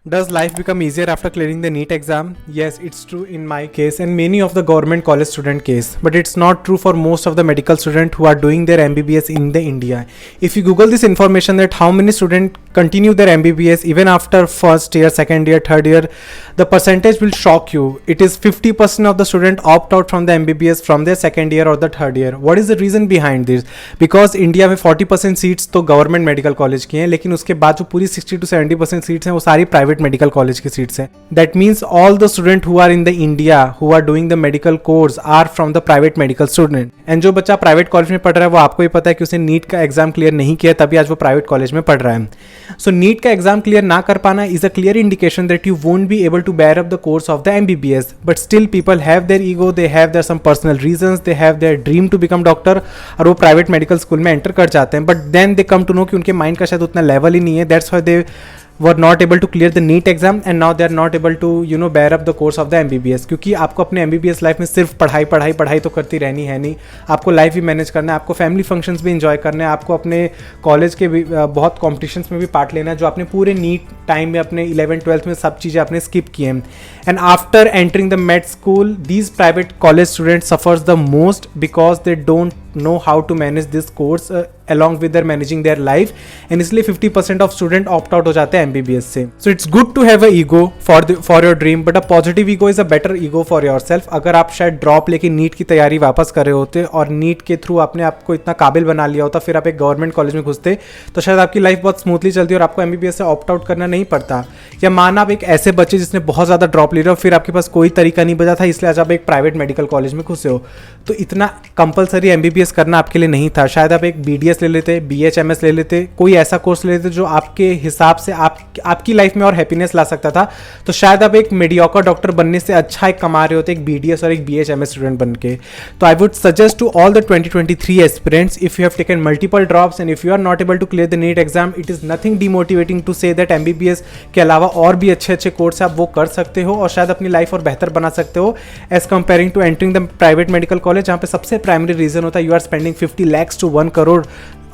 Does life become easier after clearing the NEET exam? Yes, it's true in my case and many of the government college student case. But it's not true for most of the medical students who are doing their MBBS in the India. If you Google this information that how many students continue their MBBS even after first year, second year, third year, the percentage will shock you. It is 50% of the student opt out from the MBBS from their second year or the third year. What is the reason behind this? Because India में 40% seats तो government medical college की हैं, लेकिन उसके बाद जो पूरी 60 to 70% seats हैं वो सारी प्राइवेट मेडिकल कॉलेज की सीट्स हैं. That means all the student who are in the India who are doing the medical course are from the private medical student. And जो बच्चा प्राइवेट कॉलेज में पढ़ रहा है वो आपको भी पता है कि उसने नीट का एग्जाम क्लियर नहीं किया, तभी आज वो प्राइवेट कॉलेज में पढ़ रहा है. सो नीट का एग्जाम क्लियर ना कर पाना is a clear indication that you won't be able to bear up the course of the MBBS. But still people have their ego, they have their some personal reasons, they have their dream to become doctor और वो private medical school में enter कर जाते हैं. But then they come to know कि उनके mind का शायद उतना लेवल ही नहीं है. That's why they were not able to clear the NEET exam and now they are not able to bear up the course of the MBBS. क्योंकि आपको अपने MBBS लाइफ में सिर्फ पढ़ाई तो करती रहनी है नहीं, आपको लाइफ भी मैनेज करना है, आपको फैमिली फंक्शंस भी इंजॉय करना है, आपको अपने कॉलेज के भी बहुत कॉम्पिटिशन्स में भी पार्ट लेना है जो आपने पूरे नीट टाइम में अपने 11th-12th में सब चीज़ें आपने स्किप की हैं. And after entering the made school these private college student suffers the most because they don't know how to manage this course along with their managing their life, and इसलिए 50% of student opt out हो जाते हैं MBBS से. So it's good to have a ego for your dream, but a positive ego is a better ego for yourself. अगर आप शायद drop लेके NEET की तैयारी वापस कर रहे होते और नीट के थ्रू आपने आपको इतना काबिल बना लिया होता, फिर आप एक गवर्नमेंट कॉलेज में घुसते तो शायद आपकी लाइफ बहुत स्मूथली चलती और आपको MBBS से ऑप्ट आउट करना नहीं पड़ता. या माना आप एक ऐसे बच्चे जिसने बहुत ज़्यादा ड्रॉप ले रहे हो, फिर आपके पास कोई तरीका नहीं बचा था, इसलिए आज आप एक प्राइवेट मेडिकल कॉलेज में घुसे हो, तो इतना कंपलसरी MBBS करना आपके लिए नहीं था. शायद आप एक BDS ले लेते, BHMS ले लेते, कोई ऐसा कोर्स ले लेते जो आपके हिसाब से आपकी लाइफ में और हैप्पीनेस ला सकता था. तो शायद आप एक मीडियोकर डॉक्टर बनने से अच्छा एक कमा रहे होते एक BDS और एक BHMS स्टूडेंट बन के. तो I would suggest to all the 2023 aspirants, if you have taken multiple drops and if you are not able to clear the NEET exam, it is nothing demotivating to say that MBBS के अलावा और भी अच्छे course आप वो कर सकते हो और शायद अपनी लाइफ और बेहतर बना सकते हो as comparing to entering the private medical college, जहाँ पे सबसे प्राइमरी रीजन होता है you are spending 50 lakhs to 1 crore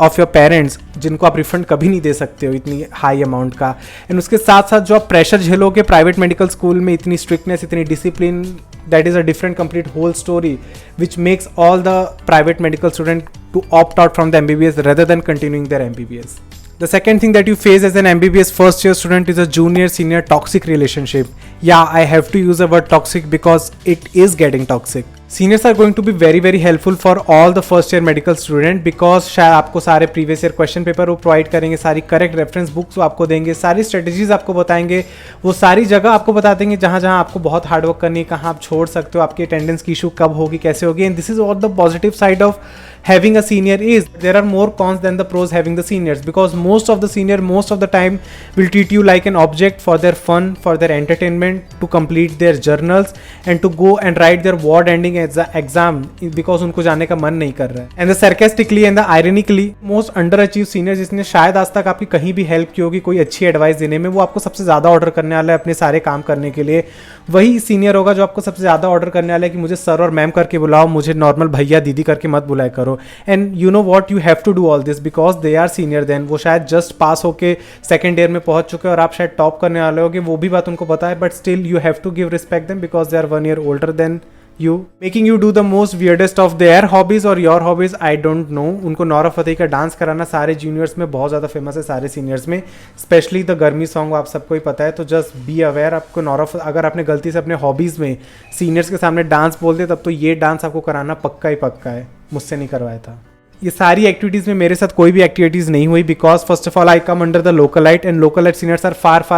of your parents, जिनको आप रिफंड कभी नहीं दे सकते हो इतनी हाई अमाउंट का. एंड उसके साथ साथ जो आप प्रेशर झेलोगे प्राइवेट मेडिकल स्कूल में, इतनी स्ट्रिक्टनेस, इतनी discipline, that is a different complete whole story which makes all the private medical student to opt out from the MBBS rather than continuing their MBBS. The second thing that you face as an MBBS first year student is a junior senior toxic relationship. Yeah, I have to use the word toxic because it is getting toxic. Seniors are going to be very helpful for all the first year medical student because शायद आपको सारे previous year question paper वो provide करेंगे, सारी correct reference books वो आपको देंगे, सारी स्ट्रेटेजीज आपको बताएंगे, वो सारी जगह आपको बता देंगे जहाँ आपको बहुत हार्ड वर्क करनी है, कहाँ आप छोड़ सकते हो, आपकी अटेंडेंस की इशू कब होगी, कैसे होगी. And this is all the positive side of having a senior is there are more cons than the pros having the seniors, because most of the senior most of the time will treat you like an object for their fun, for their entertainment, to complete their journals and to go and write their ward ending exam because उनको जाने का मन नहीं कर रहा है. And the sarcastically and the ironically most underachieved senior जिसने शायद आज तक आपकी कहीं भी हेल्प की होगी कोई अच्छी एडवाइस देने में, वो आपको सबसे ज़्यादा ऑर्डर करने वाला है अपने सारे काम करने के लिए. वही सीनियर होगा जो आपको सबसे ज़्यादा ऑर्डर करने वाला है कि मुझे सर और मैम करके बुलाओ, मुझे नॉर्मल भैया दीदी करके मत बुलाया करो. And you know what, you have to do all this because they are senior then. वो शायद जस्ट पास होके सेकेंड ईयर में पहुंच चुके और आप शायद टॉप करने वाले होगे, वो भी बात उनको पता है, but still you have to give respect them because they are 1 year older than you, making you do the most weirdest of their hobbies or your hobbies, I don't know. उनको नौरा फतेही का dance कराना सारे juniors में बहुत ज़्यादा famous है, सारे seniors में, स्पेशली द गर्मी सॉन्ग आप सबको ही पता है. तो जस्ट बी अवेयर, आपको अगर आपने गलती से अपने हॉबीज़ में सीनियर्स के सामने डांस बोल दिया तब तो ये डांस आपको कराना पक्का ही पक्का है. मुझसे नहीं करवाया था. ये सारी एक्टिविटीज़ में मेरे साथ कोई भी एक्टिविटीज़ नहीं हुई because first of all I come under the localite and localite seniors are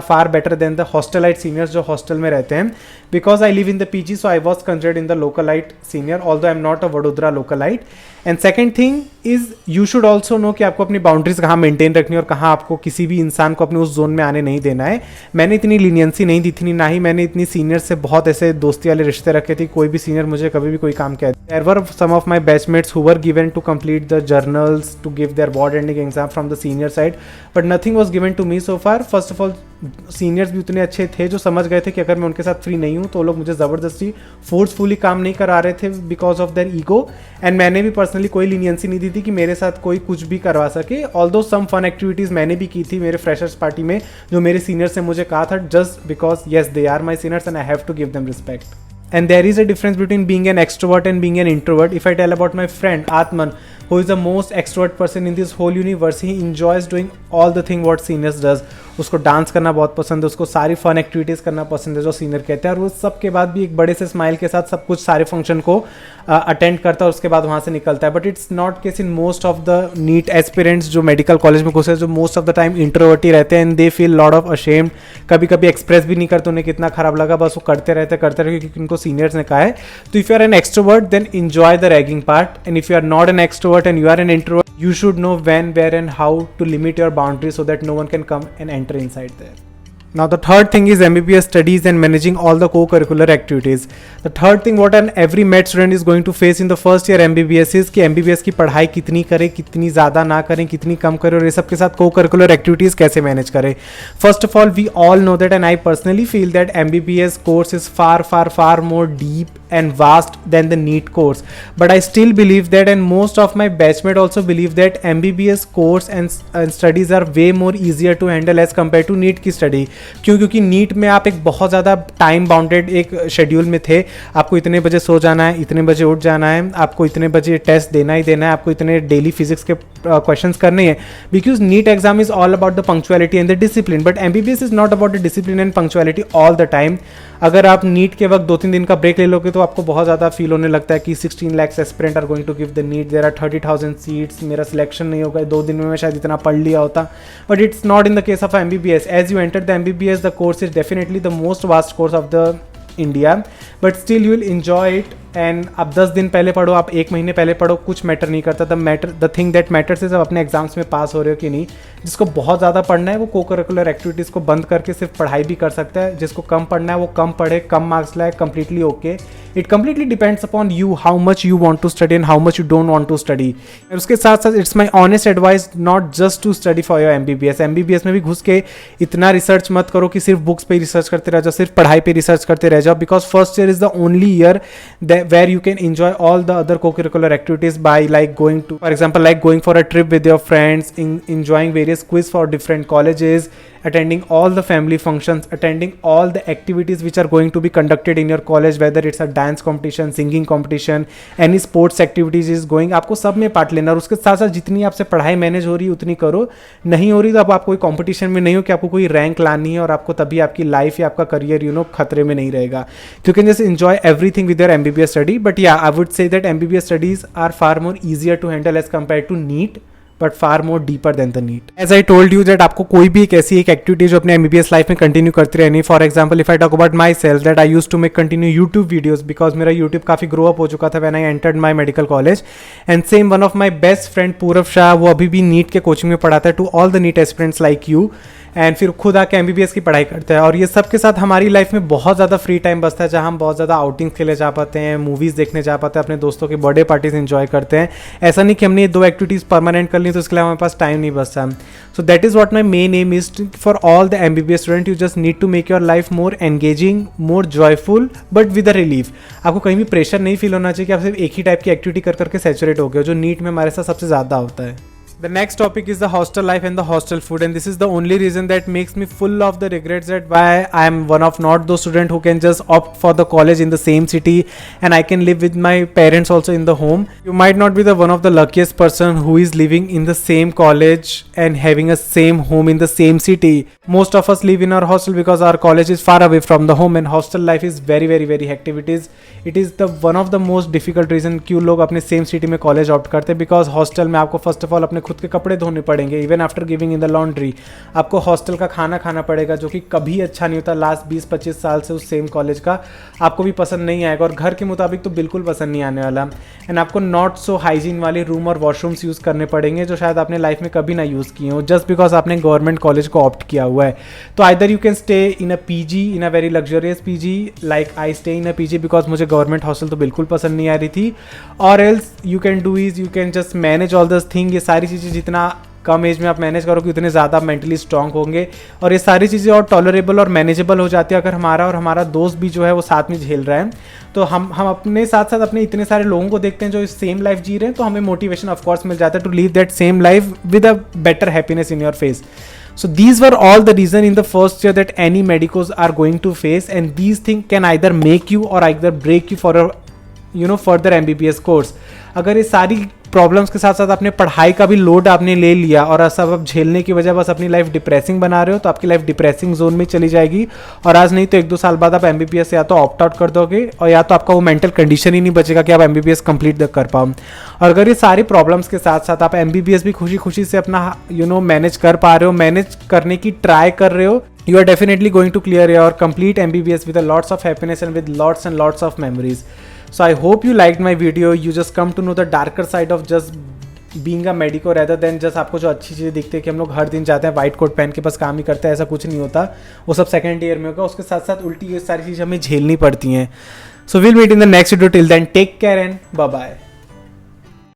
far better than the hostelite seniors जो हॉस्टल में रहते हैं. Because I live in the PG so I was considered in the localite senior although I am not a Vadodara localite. And second thing is you should also know कि आपको अपनी boundaries कहाँ maintain रखनी है और कहाँ आपको किसी भी इंसान को अपने उस जोन में आने नहीं देना है. मैंने इतनी लीनियंसी नहीं दी थी, ना ही मैंने इतनी सीनियर से बहुत ऐसे दोस्ती वाले रिश्ते रखे थे. कोई भी सीनियर मुझे कभी भी कोई काम कह. There were some of my batchmates who were given to complete read the journals to give their board ending exam from the senior side, but nothing was given to me so far. First of all, seniors भी उतने अच्छे थे जो समझ गए थे कि अगर मैं उनके साथ फ्री नहीं हूँ तो लोग मुझे ज़बरदस्ती फोर्सफुली काम नहीं करा रहे थे because of their ego, and मैंने भी पर्सनली कोई लीनियंसी नहीं दी थी कि मेरे साथ कोई कुछ भी करवा सके. ऑल्दो सम फन एक्टिविटीज़ मैंने भी की थी मेरे फ्रेशर्स पार्टी में जो मेरे सीनियर्स ने मुझे कहा था, just because yes they are my seniors and I have to give them respect. And there is a difference between being an extrovert and being an introvert. If I tell about my friend Atman, who is the most extrovert person in this whole universe, he enjoys doing all the thing what seniors does. उसको dance करना बहुत पसंद है, उसको सारी fun activities करना पसंद है जो सीनियर कहते हैं, और वो सब के बाद भी एक बड़े से स्माइल के साथ सब कुछ सारे फंक्शन को अटेंड करता है और उसके बाद वहाँ से निकलता है. But it's not case in most of the NEET aspirants जो मेडिकल कॉलेज में घुसे, जो most of the time introvert ही रहते हैं and they feel lot of ashamed. कभी कभी एक्सप्रेस भी नहीं करते उन्हें कितना खराब लगा, बस वो करते रहते क्योंकि उनको सीनियर्स ने कहा है. तो if you are an extrovert then enjoy the ragging part, and if you are not an extrovert and you are an introvert, you should know when, where and how to limit your boundaries so that no one can come and enter inside there. Now the third thing is MBBS studies and managing all the co-curricular activities. The third thing what an every med student is going to face in the first year MBBS is कि MBBS की पढ़ाई कितनी करें, कितनी ज़्यादा ना करें, कितनी कम करें, और ये सब के साथ co-curricular activities कैसे मैनेज करें. First of all, we all know that and I personally feel that MBBS course is far more deep and vast than the NEET course. But I still believe that, and most of my batchmates also believe that MBBS course and studies are way more easier to handle as compared to NEET की study. क्यों? क्योंकि NEET में आप एक बहुत ज़्यादा time bounded एक schedule में थे. आपको इतने बजे सो जाना है, इतने बजे उठ जाना है, आपको इतने बजे टेस्ट देना ही देना है, आपको इतने डेली फिजिक्स के क्वेश्चंस करने हैं. Because NEET exam is all about the punctuality and the discipline, but MBBS is not about the discipline and punctuality all the time. अगर आप नीट के वक्त 2-3 दिन का ब्रेक ले लोगे तो आपको बहुत ज़्यादा फील होने लगता है कि 16 lakhs aspirant are going to give the NEET, there are 30,000 seats, मेरा सिलेक्शन नहीं होगा, 2 दिन में मैं शायद इतना पढ़ लिया होता. But it's not in the case of MBBS. As you enter the MBBS, the course is definitely the most vast course of the India, but still you will enjoy it. And आप 10 दिन पहले पढ़ो, आप 1 महीने पहले पढ़ो, कुछ matter नहीं करता. The thing that matters is आप अपने एग्जाम्स में पास हो रहे हो कि नहीं. जिसको बहुत ज़्यादा पढ़ना है वो को-करिकुलर एक्टिविटीज़ को बंद करके सिर्फ पढ़ाई भी कर सकता है. जिसको कम पढ़ना है वो कम पढ़े, कम मार्क्स लाए, completely okay. It completely depends upon you how much you want to study and how much you don't want to study. और उसके साथ साथ it's my honest advice not just to study for your MBBS में भी घुस के इतना research मत करो कि सिर्फ बुक्स पे रिसर्च करते रह जाओ, सिर्फ पढ़ाई पे रिसर्च करते रह जाओ. Because first year is the only year where you can enjoy all the other co-curricular activities by like going to, for example, like going for a trip with your friends, enjoying various quiz for different colleges, attending all the family functions, attending all the activities which are going to be conducted in your college, whether it's a dance competition, singing competition, any sports activities is going. आपको सब में part लेना, और उसके साथ साथ जितनी आपसे पढ़ाई मैनेज हो रही है उतनी करो. नहीं हो रही तो अब आप कोई कंपटीशन में नहीं हो कि आपको कोई रैंक लानी है और आपको तभी आपकी लाइफ या आपका करियर खतरे में नहीं रहेगा. You can just enjoy everything with your MBBS study. But yeah I would say that MBBS studies are far more easier to handle as compared to NEET, but far more deeper than the NEET. As I told you that आपको कोई भी एक ऐसी एक activity जो अपने MBBS life में continue करती रहनी. For example if I talk about myself that I use to make continue YouTube videos because मेरा यूट्यूब काफ़ी ग्रो अप हो चुका था when I entered my medical college. And same one of my best friend Purav Shah, वो अभी भी NEET के coaching में पढ़ाता है to all the NEET aspirants like you, and फिर खुद आके MBBS की पढ़ाई करते हैं. और ये सब के साथ हमारी लाइफ में बहुत ज़्यादा फ्री टाइम बचता है जहाँ हम बहुत ज़्यादा आउटिंग्स के लिए जा पाते हैं, मूवीज़ देखने जा पाते हैं, अपने दोस्तों के बर्थडे पार्टीज एंजॉय करते हैं. ऐसा नहीं कि हमने ये 2 एक्टिविटीज़ परमानेंट कर ली तो इसके लिए हमारे पास टाइम नहीं बचता. So that is what my main aim is for all the MBBS student. You just need to make your life more engaging, more joyful, but with a relief. आपको कहीं भी प्रेशर नहीं फील होना चाहिए कि आप सिर्फ एक ही टाइप की एक्टिविटी कर करके सैचुरेट हो गए, जो नीट में हमारे साथ सबसे ज़्यादा होता है. The next topic is the hostel life and the hostel food, and this is the only reason that makes me full of the regrets that why I am one of not those student who can just opt for the college in the same city and I can live with my parents also in the home. You might not be the one of the luckiest person who is living in the same college and having a same home in the same city. Most of us live in our hostel because our college is far away from the home, and hostel life is very hectic. It is the one of the most difficult reason क्यों लोग अपने same city में college opt करते हैं, because hostel में आपको first of all अपने खुद खुद के कपड़े धोने पड़ेंगे, even after giving in the laundry. आपको हॉस्टल का खाना खाना पड़ेगा जो कि कभी अच्छा नहीं होता। लास्ट 20-25 साल से उस सेम कॉलेज का आपको भी पसंद नहीं आएगा, और घर के मुताबिक तो बिल्कुल पसंद नहीं आने वाला। एंड आपको नॉट सो हाइजीन वाले रूम और वॉशरूम्स यूज़ करने पड़ेंगे जो शायद आपने लाइफ में कभी ना यूज़ किए हो, जस्ट बिकॉज आपने गवर्नमेंट कॉलेज को ऑप्ट किया हुआ है। तो either you can stay in a PG, in a very luxurious PG, like I stay in a PG because मुझे गवर्नमेंट हॉस्टल तो बिल्कुल पसंद नहीं आ रही थी, और else you can do is you can just manage all this thing. ये सारी चीज़ें जितना कम एज में आप मैनेज करोगे उतने ज़्यादा मेंटली स्ट्रांग होंगे, और ये सारी चीज़ें और टॉलरेबल और मैनेजेबल हो जाती है अगर हमारा और हमारा दोस्त भी जो है वो साथ में झेल रहा है। तो हम अपने साथ साथ अपने इतने सारे लोगों को देखते हैं जो इस सेम लाइफ जी रहे हैं, तो हमें मोटिवेशन ऑफकोर्स मिल जाता है to live that same life with a better happiness in your face. So these were all the reason in the first year that any medicos are going to face, and these things can either make you or either break you for a further MBBS course. अगर ये सारी problems के साथ साथ अपने पढ़ाई का भी लोड आपने ले लिया और सब अब झेलने की वजह बस अपनी लाइफ डिप्रेसिंग बना रहे हो, तो आपकी लाइफ डिप्रेसिंग जोन में चली जाएगी, और आज नहीं तो 1-2 साल बाद आप MBBS या तो ऑप्ट आउट कर दोगे, और या तो आपका वो मेंटल कंडीशन ही नहीं बचेगा कि आप MBBS कंप्लीट कर पाओ. और अगर ये सारी प्रॉब्लम्स के साथ साथ आप MBBS भी खुशी खुशी से अपना मैनेज कर पा रहे हो, मैनेज करने की ट्राई कर रहे हो, you are definitely going to clear your complete MBBS with a lots of happiness and with lots and lots of memories. So I hope you liked my video. You just come to know the darker side of just being a medico rather than just आपको जो अच्छी चीज़ें दिखती है कि हम लोग हर दिन जाते हैं वाइट कोट पहन के बस काम ही करते हैं, ऐसा कुछ नहीं होता. वो सब सेकंड ईयर में होगा. उसके साथ साथ उल्टी ये सारी चीज़ें हमें झेलनी पड़ती हैं. So we'll meet in the next video. Till then, take care and bye bye.